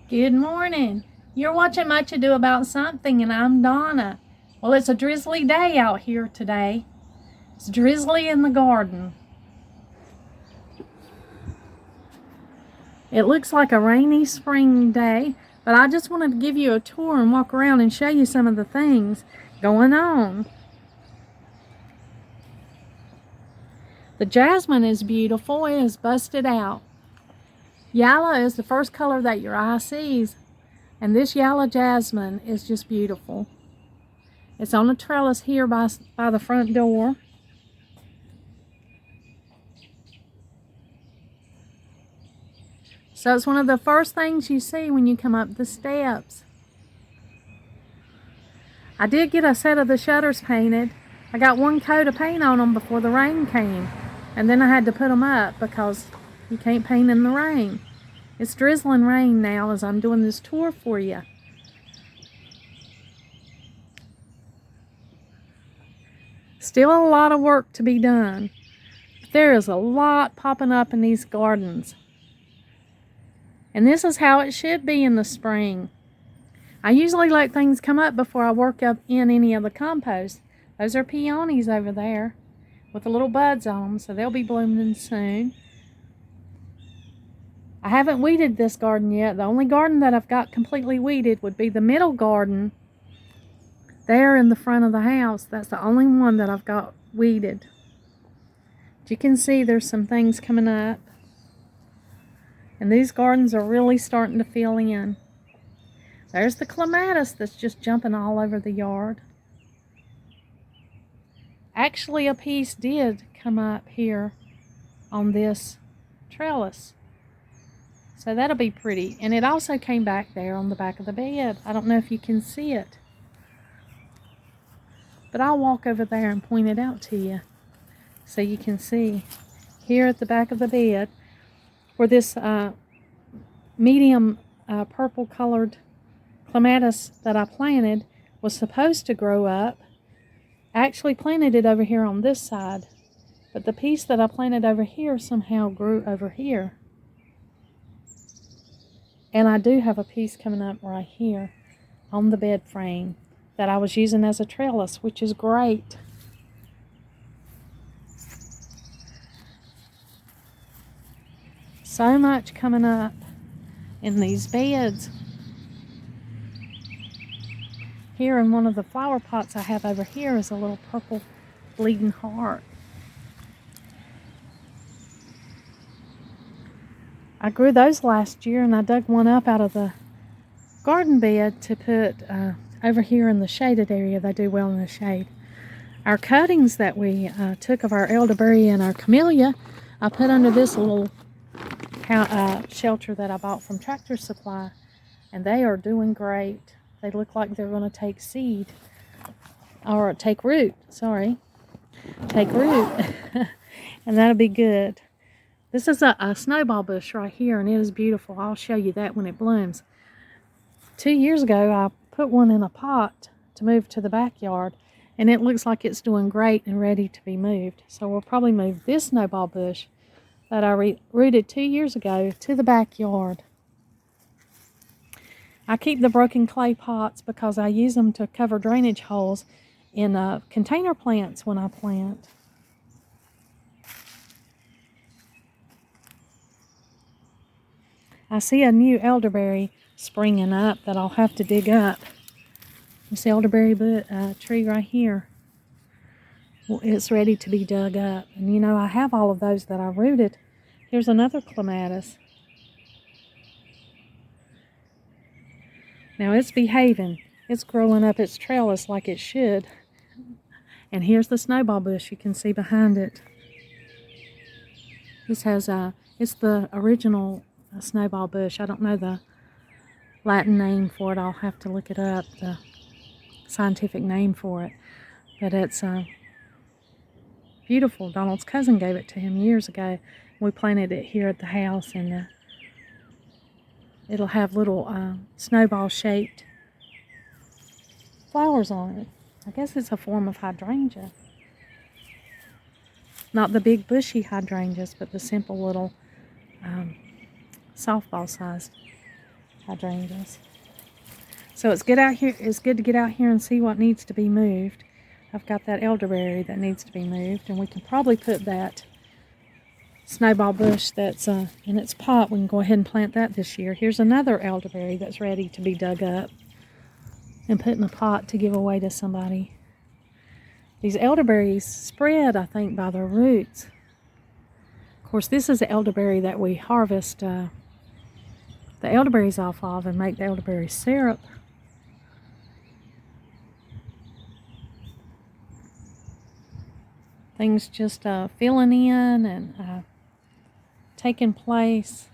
Good morning. You're watching Much Ado About Something, and I'm Donna. Well, it's a drizzly day out here today. It's drizzly in the garden. It looks like a rainy spring day, but I just wanted to give you a tour and walk around and show you some of the things going on. The jasmine is beautiful. It is busted out. Yellow is the first color that your eye sees, and this yellow jasmine is just beautiful. It's on a trellis here by the front door. So it's one of the first things you see when you come up the steps. I did get a set of the shutters painted. I got one coat of paint on them before the rain came, and then I had to put them up because you can't paint in the rain. It's drizzling rain now as I'm doing this tour for you. Still a lot of work to be done. But there is a lot popping up in these gardens. And this is how it should be in the spring. I usually let things come up before I work up in any of the compost. Those are peonies over there with the little buds on them, so they'll be blooming soon. I haven't weeded this garden yet. The only garden that I've got completely weeded would be the middle garden there in the front of the house. That's the only one that I've got weeded. As you can see, there's some things coming up. And these gardens are really starting to fill in. There's the clematis that's just jumping all over the yard. Actually, a piece did come up here on this trellis. So that'll be pretty. And it also came back there on the back of the bed. I don't know if you can see it. But I'll walk over there and point it out to you so you can see. Here at the back of the bed, where this medium purple colored clematis that I planted was supposed to grow up. I actually planted it over here on this side, but the piece that I planted over here somehow grew over here. And I do have a piece coming up right here on the bed frame that I was using as a trellis, which is great. So much coming up in these beds. Here in one of the flower pots I have over here is a little purple bleeding heart. I grew those last year, and I dug one up out of the garden bed to put over here in the shaded area. They do well in the shade. Our cuttings that we took of our elderberry and our camellia, I put under this little shelter that I bought from Tractor Supply, and they are doing great. They look like they're going to take seed, or take root, take root, and that'll be good. This is a snowball bush right here, and it is beautiful. I'll show you that when it blooms. 2 years ago, I put one in a pot to move to the backyard, and it looks like it's doing great and ready to be moved. So we'll probably move this snowball bush that I rooted 2 years ago to the backyard. I keep the broken clay pots because I use them to cover drainage holes in container plants when I plant. I see a new elderberry springing up that I'll have to dig up. This elderberry tree right here, well, it's ready to be dug up. And you know, I have all of those that I rooted. Here's another clematis. Now it's behaving. It's growing up its trellis like it should. And here's the snowball bush you can see behind it. This has it's the original snowball bush. I don't know the Latin name for it. I'll have to look it up, the scientific name for it. But it's beautiful. Donald's cousin gave it to him years ago. We planted it here at the house, and it'll have little snowball-shaped flowers on it. I guess it's a form of hydrangea. Not the big bushy hydrangeas, but the simple little softball-sized hydrangeas. So it's good out here. It's good to get out here and see what needs to be moved. I've got that elderberry that needs to be moved, and we can probably put that snowball bush that's in its pot. We can go ahead and plant that this year. Here's another elderberry that's ready to be dug up and put in a pot to give away to somebody. These elderberries spread, I think, by their roots. Of course, this is the elderberry that we harvest the elderberries off of and make the elderberry syrup. Things just filling in and taking place,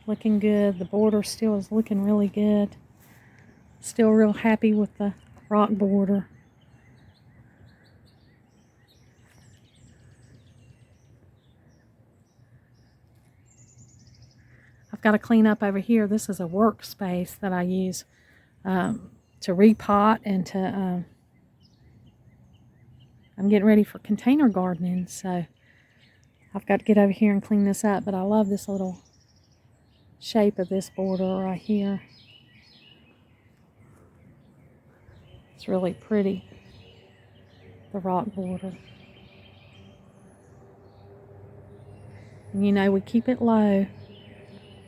looking good. The border still is looking really good. Still real happy with the rock border. I've got to clean up over here. This is a workspace that I use to repot and to I'm getting ready for container gardening, so I've got to get over here and clean this up. But I love this little shape of this border right here. It's really pretty, the rock border. And you know, we keep it low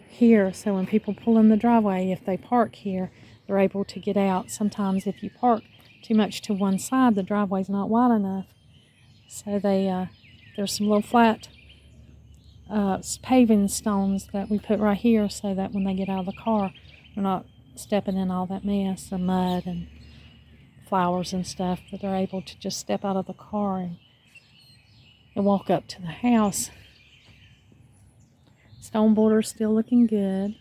here, so when people pull in the driveway, if they park here, they're able to get out. Sometimes if you park too much to one side, the driveway's not wide enough. So there's some little flat paving stones that we put right here so that when they get out of the car, they're not stepping in all that mess of mud and flowers and stuff, but they're able to just step out of the car and walk up to the house. Stone border's still looking good.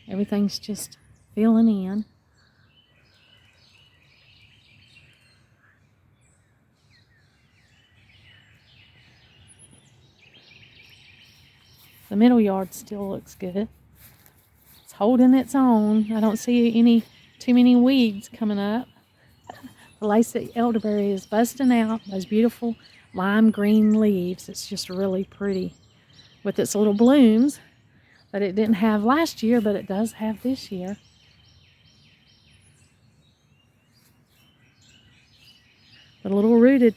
Everything's just filling in. The middle yard still looks good. It's holding its own. I don't see too many weeds coming up. The lacy elderberry is busting out those beautiful lime green leaves. It's just really pretty with its little blooms that it didn't have last year, but it does have this year. The little rooted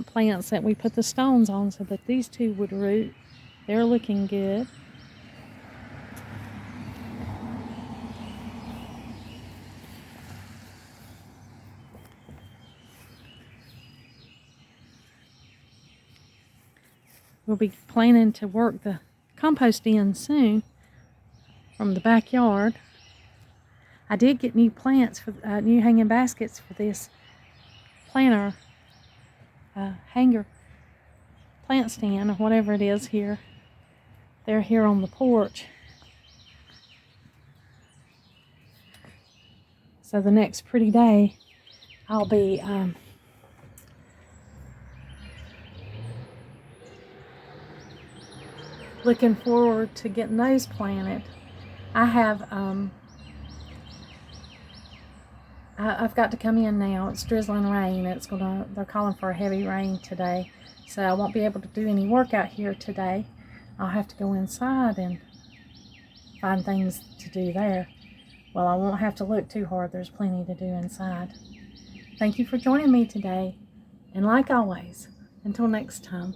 plants that we put the stones on so that these two would root, they're looking good. We'll be planning to work the compost in soon from the backyard. I did get new plants for new hanging baskets for this planter hanger plant stand or whatever it is here. They're here on the porch. So the next pretty day, I'll be looking forward to getting those planted. I have I've got to come in now. It's drizzling rain. They're calling for a heavy rain today, so I won't be able to do any work out here today. I'll have to go inside and find things to do there. Well, I won't have to look too hard. There's plenty to do inside. Thank you for joining me today, and like always, until next time.